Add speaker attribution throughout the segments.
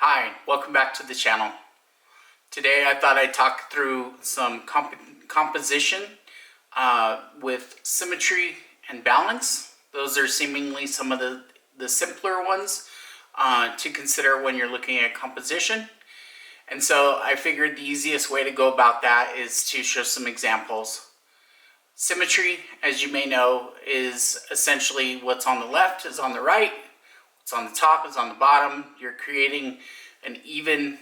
Speaker 1: Hi, welcome back to the channel. Today I thought I'd talk through some composition with symmetry and balance. Those are seemingly some of the simpler ones to consider when you're looking at composition. And so I figured the easiest way to go about that is to show some examples. Symmetry, as you may know, is essentially what's on the left is on the right, what's on the top is on the bottom. You're creating an even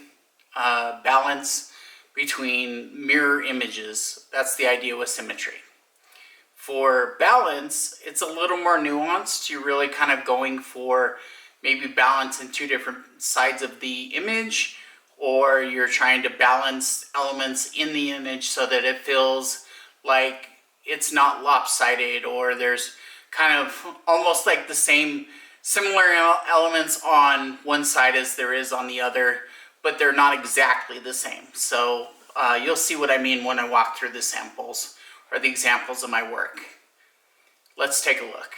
Speaker 1: balance between mirror images. That's the idea with symmetry. For balance, it's a little more nuanced. You're really kind of going for maybe balance in two different sides of the image, or you're trying to balance elements in the image so that it feels like it's not lopsided, or there's kind of almost like the same similar elements on one side as there is on the other, but they're not exactly the same. So you'll see what I mean when I walk through the samples or the examples of my work. Let's take a look.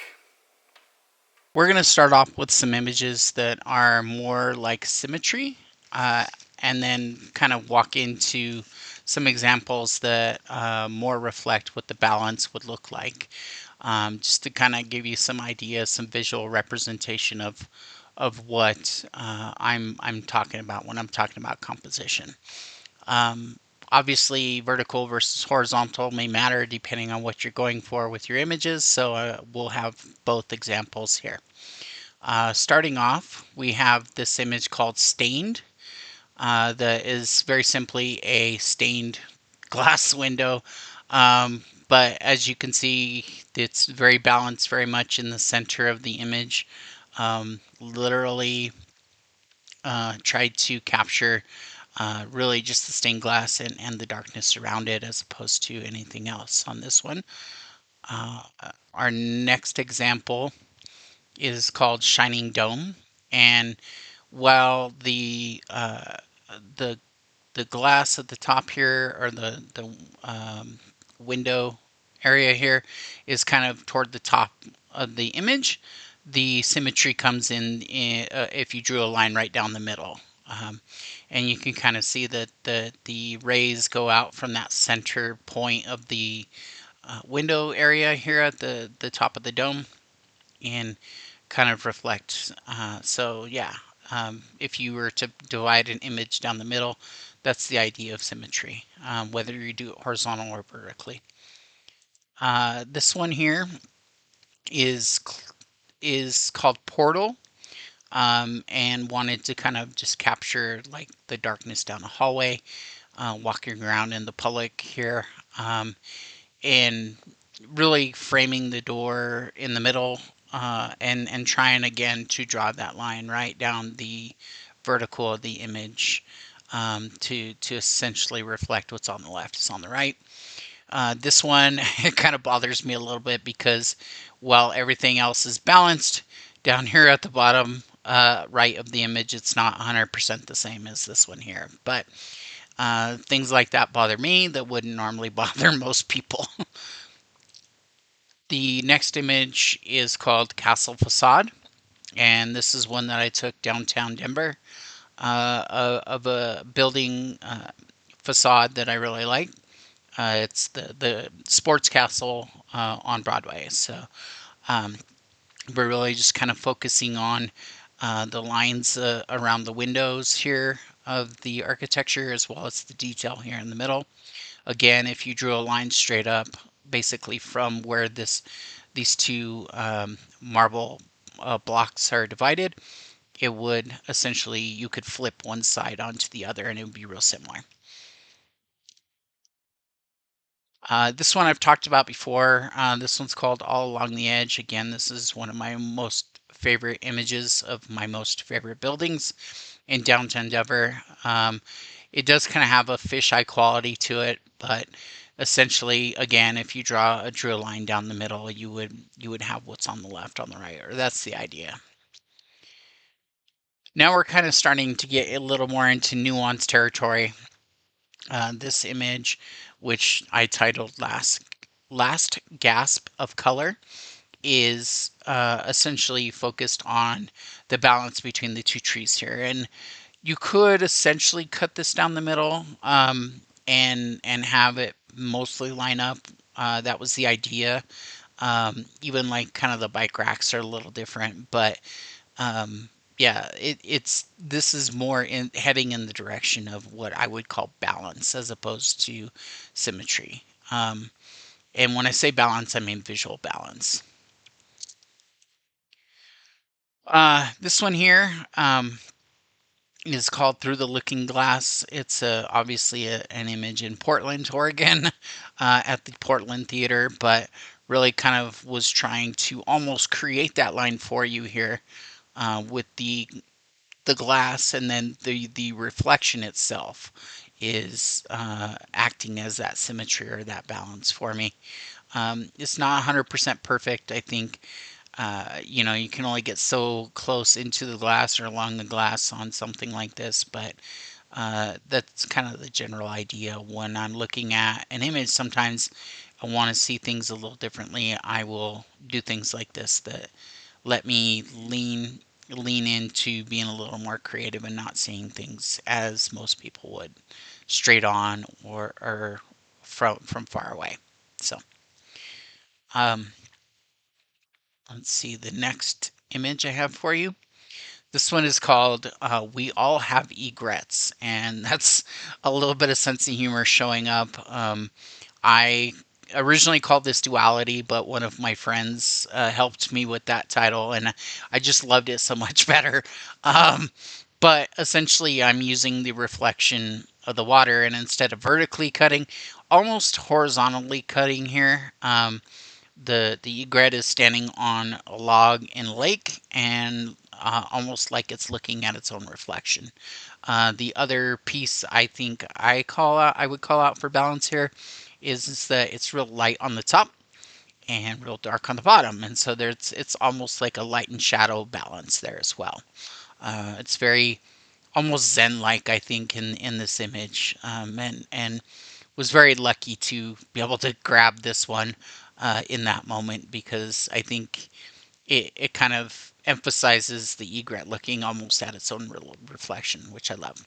Speaker 1: We're going to start off with some images that are more like symmetry, and then kind of walk into some examples that more reflect what the balance would look like, just to kind of give you some ideas, some visual representation of what I'm talking about when I'm talking about composition. Obviously, vertical versus horizontal may matter depending on what you're going for with your images, so we'll have both examples here. Starting off, we have this image called Stained. That is very simply a stained glass window, but as you can see, it's very balanced, very much in the center of the image. Literally tried to capture really just the stained glass and the darkness around it, as opposed to anything else on this one. Our next example is called Shining Dome, and while the glass at the top here, or the window area here, is kind of toward the top of the image, the symmetry comes in if you drew a line right down the middle. And you can kind of see that the rays go out from that center point of the window area here at the top of the dome and kind of reflect. So yeah, if you were to divide an image down the middle, that's the idea of symmetry, whether you do it horizontal or vertically. This one here is called Portal, and wanted to kind of just capture like the darkness down the hallway, walking around in the public here, and really framing the door in the middle, and trying again to draw that line right down the vertical of the image, to essentially reflect what's on the left is on the right. This one, it kind of bothers me a little bit because while everything else is balanced, down here at the bottom right of the image, it's not 100% the same as this one here. But things like that bother me that wouldn't normally bother most people. The next image is called Castle Facade, and this is one that I took downtown Denver, of a building facade that I really like. It's the Sports Castle on Broadway. So we're really just kind of focusing on the lines around the windows here of the architecture, as well as the detail here in the middle. Again, if you drew a line straight up, basically from where these two marble blocks are divided, it would essentially, you could flip one side onto the other and it would be real similar. This one I've talked about before. This one's called All Along the Edge. Again, this is one of my most favorite images of my most favorite buildings in downtown Denver. It does kind of have a fisheye quality to it, but essentially, again, if you drew a line down the middle, you would have what's on the left on the right, or that's the idea. Now we're kind of starting to get a little more into nuanced territory. This image, which I titled Last Gasp of Color, is essentially focused on the balance between the two trees here. And You could essentially cut this down the middle, and have it mostly line up. That was the idea. Even like kind of the bike racks are a little different, but um, yeah, it's this is more in heading in the direction of what I would call balance as opposed to symmetry. And when I say balance, I mean visual balance. This one here, is called Through the Looking Glass. It's obviously an image in Portland, Oregon, at the Portland Theater, but really kind of was trying to almost create that line for you here, with the glass, and then the reflection itself is acting as that symmetry or that balance for me. It's not 100% perfect. I think you can only get so close into the glass or along the glass on something like this, but that's kind of the general idea. When I'm looking at an image, sometimes I want to see things a little differently. I will do things like this that let me lean into being a little more creative and not seeing things as most people would, straight on or from far away. So um, let's see the next image I have for you. This one is called "We All Have Egrets," and that's a little bit of sense of humor showing up. I originally called this duality, but one of my friends helped me with that title, and I just loved it so much better. Um, but essentially, I'm using the reflection of the water, and instead of vertically cutting, almost horizontally cutting here. The egret is standing on a log in a lake, and almost like it's looking at its own reflection. The other piece I think I would call out for balance here is that it's real light on the top and real dark on the bottom, and so there's it's almost like a light and shadow balance there as well. It's very almost zen-like, I think, in this image, and was very lucky to be able to grab this one in that moment, because I think it kind of emphasizes the egret looking almost at its own reflection, which I love.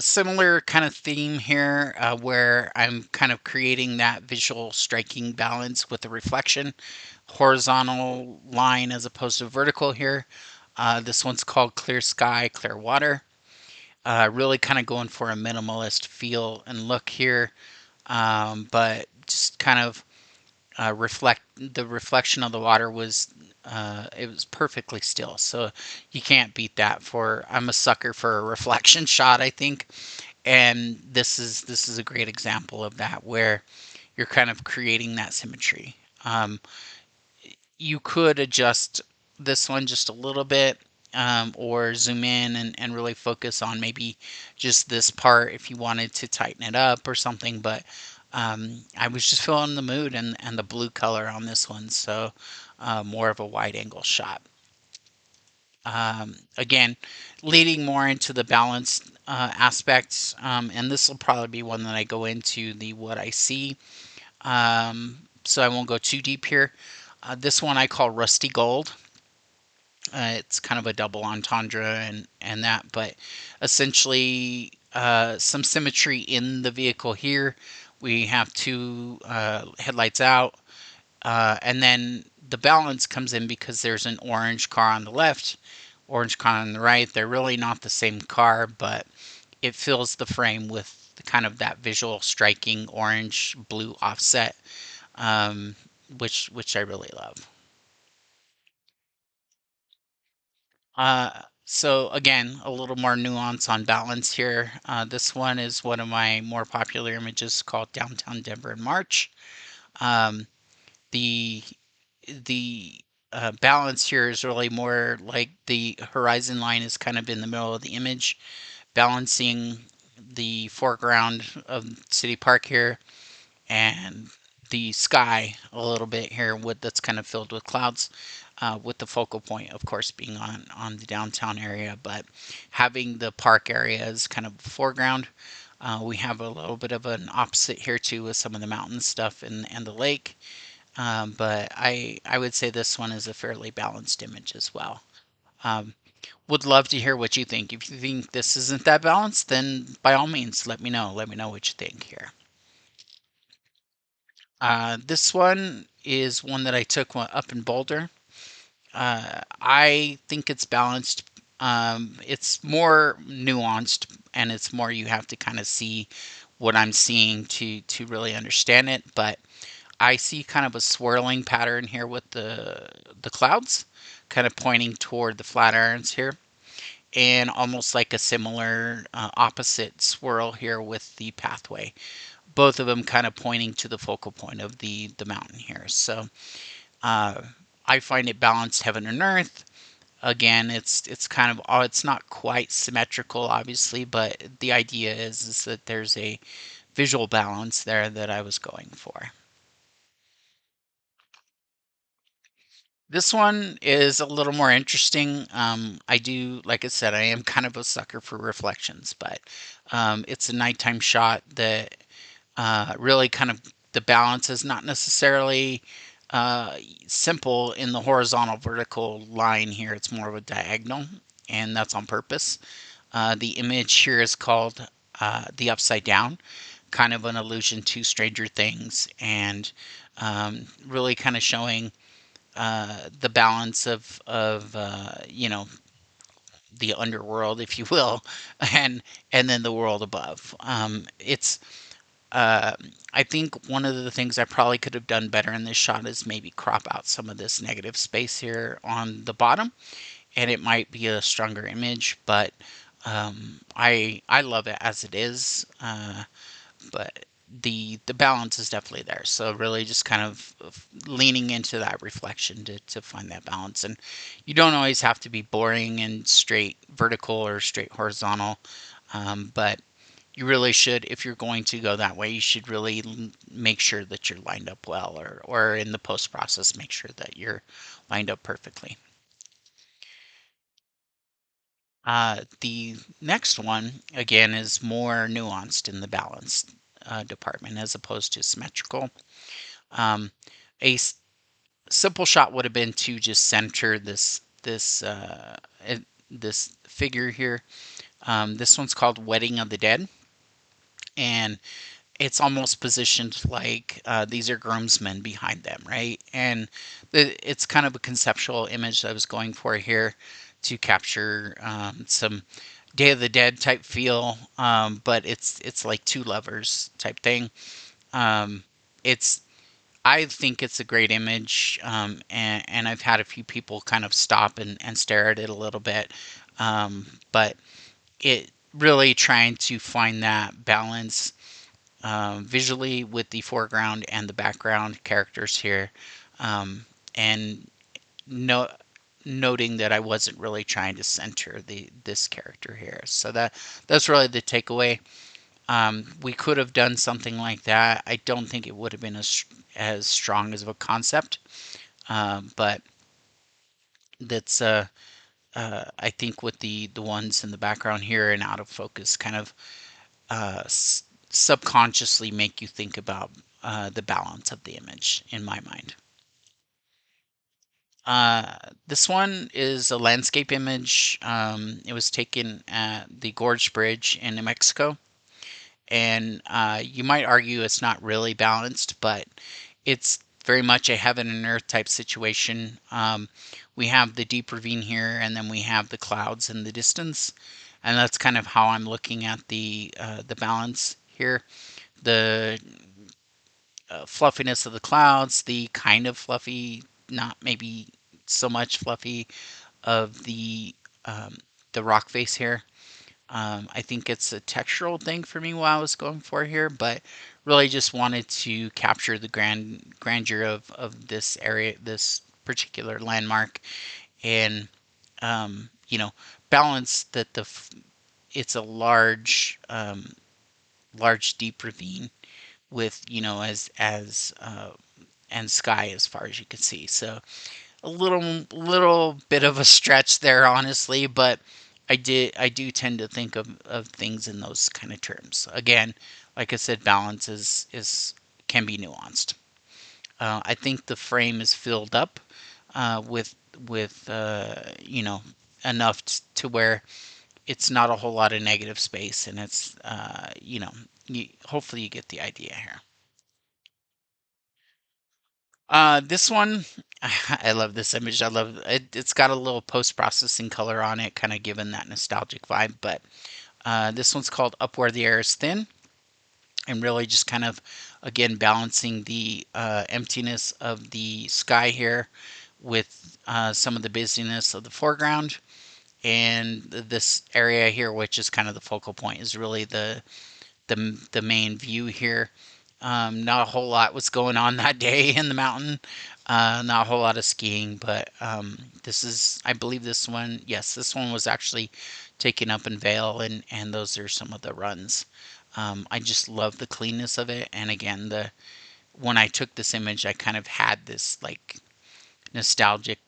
Speaker 1: Similar kind of theme here, where I'm kind of creating that visual striking balance with the reflection, horizontal line as opposed to vertical here. This one's called Clear Sky, Clear Water. Really kind of going for a minimalist feel and look here, but just kind of reflect the reflection of the water was it was perfectly still, so you can't beat that. For I'm a sucker for a reflection shot, I think, and this is a great example of that, where you're kind of creating that symmetry. You could adjust this one just a little bit, or zoom in and really focus on maybe just this part if you wanted to tighten it up or something. But I was just feeling the mood and the blue color on this one, so more of a wide angle shot. Again, leading more into the balance aspects, and this will probably be one that I go into the what I see. So I won't go too deep here. This one I call Rusty Gold. It's kind of a double entendre and that, but essentially some symmetry in the vehicle here. We have two headlights out, and then the balance comes in because there's an orange car on the left, orange car on the right. They're really not the same car, but it fills the frame with kind of that visual striking orange blue offset, um, which I really love. So again, a little more nuance on balance here. This one is one of my more popular images called Downtown Denver in March. Um, the the balance here is really more like the horizon line is kind of in the middle of the image, balancing the foreground of City Park here and the sky a little bit here, with that's kind of filled with clouds, with the focal point, of course, being on the downtown area, but having the park area as kind of foreground. We have a little bit of an opposite here too, with some of the mountain stuff and the lake. But I would say this one is a fairly balanced image as well. Um, would love to hear what you think. If you think this isn't that balanced, then by all means, let me know. Let me know what you think here. This one is one that I took up in Boulder. I think it's balanced. It's more nuanced, and it's more you have to kind of see what I'm seeing to really understand it. But I see kind of a swirling pattern here with the clouds, kind of pointing toward the Flatirons here, and almost like a similar opposite swirl here with the pathway. Both of them kind of pointing to the focal point of the mountain here. So uh, I find it balanced heaven and earth. Again, it's kind of it's not quite symmetrical, obviously, but the idea is that there's a visual balance there that I was going for. This one is a little more interesting. I do, like I said, I am kind of a sucker for reflections, but it's a nighttime shot that really kind of the balance is not necessarily uh, simple in the horizontal vertical line here. It's more of a diagonal, and that's on purpose. The image here is called the upside down, kind of an allusion to Stranger Things, and really kind of showing the balance of the underworld, if you will, and then the world above. It's uh, I think one of the things I probably could have done better in this shot is maybe crop out some of this negative space here on the bottom, and it might be a stronger image. But I love it as it is. But the balance is definitely there. So really just kind of leaning into that reflection to find that balance. And you don't always have to be boring and straight vertical or straight horizontal. But you really should, if you're going to go that way, you should really make sure that you're lined up well, or in the post process, make sure that you're lined up perfectly. The next one, again, is more nuanced in the balance department as opposed to symmetrical. Um, a simple shot would have been to just center this figure here. This one's called Wedding of the Dead, and it's almost positioned like these are groomsmen behind them, right? And it's kind of a conceptual image that I was going for here to capture some Day of the Dead type feel, but it's like two lovers type thing. Um, it's I think it's a great image, and I've had a few people kind of stop and stare at it a little bit, but it really trying to find that balance visually with the foreground and the background characters here, and no, noting that I wasn't really trying to center this character here. So that's really the takeaway. We could have done something like that. I don't think it would have been as strong as of a concept, but that's I think with the ones in the background here and out of focus, kind of subconsciously make you think about the balance of the image in my mind. This one is a landscape image. It was taken at the Gorge Bridge in New Mexico. And you might argue it's not really balanced, but it's very much a heaven and earth type situation. We have the deep ravine here, and then we have the clouds in the distance, and that's kind of how I'm looking at the balance here. The fluffiness of the clouds, the kind of fluffy, not maybe so much fluffy of um, the rock face here. I think it's a textural thing for me what I was going for here, but really just wanted to capture the grandeur of this area, this particular landmark, and balance that it's a large deep ravine with as and sky as far as you can see. So a little bit of a stretch there, honestly, but I do tend to think of things in those kind of terms. Again, like I said, balance is can be nuanced. I think the frame is filled up with enough to where it's not a whole lot of negative space, and it's hopefully you get the idea here. This one, I love this image. I love it. It's got a little post-processing color on it, kind of giving that nostalgic vibe. But this one's called Up Where the Air is Thin, and really just kind of, again, balancing the emptiness of the sky here with some of the busyness of the foreground. And this area here, which is kind of the focal point, is really the main view here. Not a whole lot was going on that day in the mountain. Not a whole lot of skiing, but this is, I believe this one, yes, this one was actually taken up in Vail, and those are some of the runs. I just love the cleanness of it, and again, when I took this image, I kind of had this like nostalgic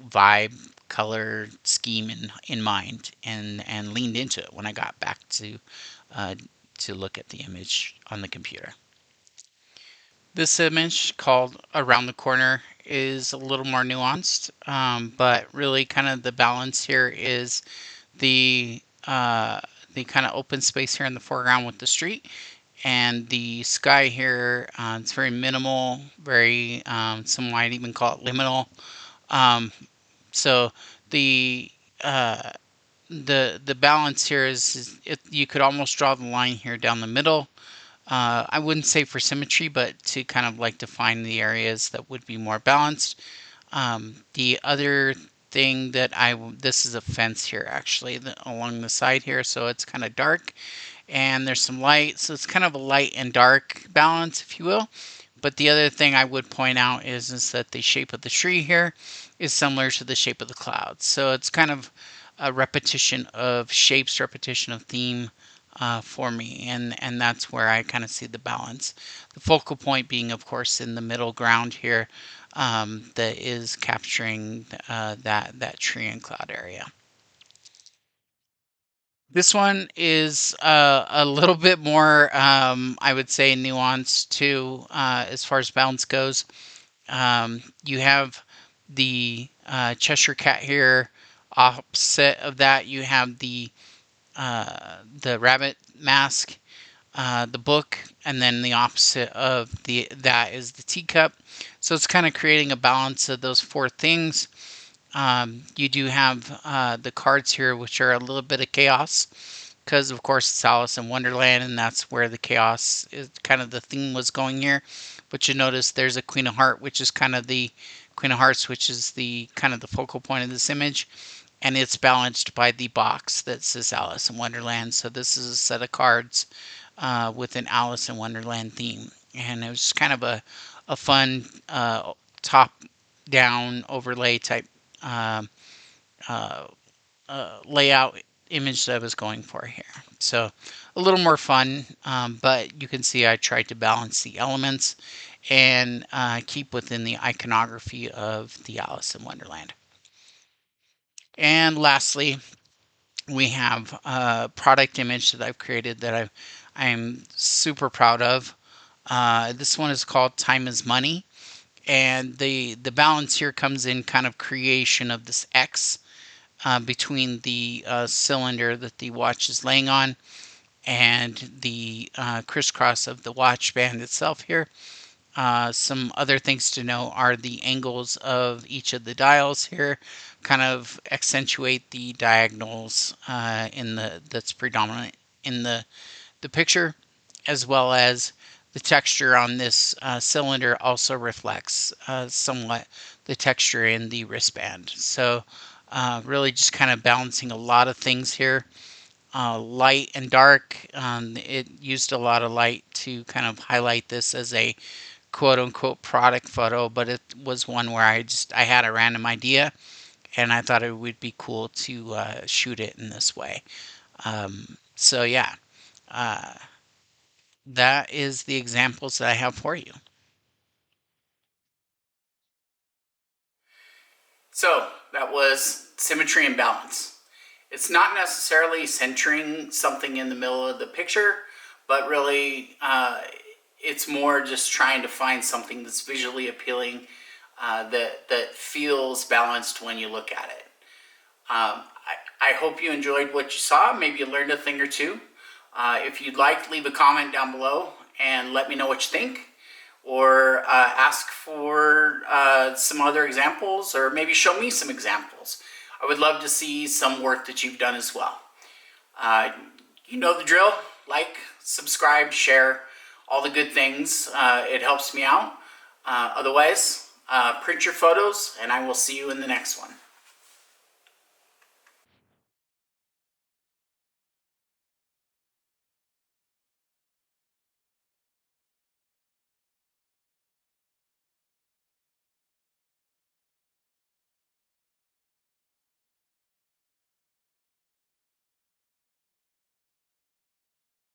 Speaker 1: vibe, color scheme in mind, and leaned into it when I got back uh, to look at the image on the computer. This image called Around the Corner is a little more nuanced, but really kind of the balance here is the uh, the kind of open space here in the foreground with the street, and the sky here. It's very minimal, very some might even call it liminal. Um, so the uh, the balance here is it, you could almost draw the line here down the middle. I wouldn't say for symmetry, but to kind of like define the areas that would be more balanced. The other thing that this is a fence here actually along the side here, so it's kind of dark and there's some light, so it's kind of a light and dark balance, if you will. But the other thing I would point out is that the shape of the tree here is similar to the shape of the clouds. So it's kind of a repetition of shapes, repetition of theme for me, and that's where I kind of see the balance. The focal point being, of course, in the middle ground here, that is capturing that tree and cloud area. This one is a little bit more, I would say, nuanced too, as far as balance goes. You have the Cheshire Cat here. Opposite of that, you have the rabbit mask, the book, and then the opposite of that is the teacup. So it's kind of creating a balance of those four things. You do have the cards here, which are a little bit of chaos, because of course it's Alice in Wonderland, and that's where the chaos is kind of the theme was going here. But you notice there's a Queen of Hearts, which is kind of the Queen of Hearts, which is the kind of the focal point of this image, and it's balanced by the box that says Alice in Wonderland. So this is a set of cards with an Alice in Wonderland theme, and it was kind of a fun top down overlay type uh, uh, layout image that I was going for here. So a little more fun, but you can see I tried to balance the elements and keep within the iconography of the Alice in Wonderland. And lastly, we have a product image that I've created that I'm super proud of. This one is called Time is Money, and the balance here comes in kind of creation of this X between the cylinder that the watch is laying on and the crisscross of the watch band itself here. Some other things to know are the angles of each of the dials here kind of accentuate the diagonals that's predominant in the picture, as well as the texture on this cylinder also reflects somewhat the texture in the wristband. So really just kind of balancing a lot of things here. Light and dark. It used a lot of light to kind of highlight this as a quote unquote product photo, but it was one where I had a random idea and I thought it would be cool to shoot it in this way. So yeah, uh, that is the examples that I have for you. So that was symmetry and balance. It's not necessarily centering something in the middle of the picture, but really it's more just trying to find something that's visually appealing, that feels balanced when you look at it. I hope you enjoyed what you saw. Maybe you learned a thing or two. If you'd like, leave a comment down below and let me know what you think. Or ask for some other examples, or maybe show me some examples. I would love to see some work that you've done as well. You know the drill. Like, subscribe, share, all the good things. It helps me out. Otherwise, print your photos, and I will see you in the next one.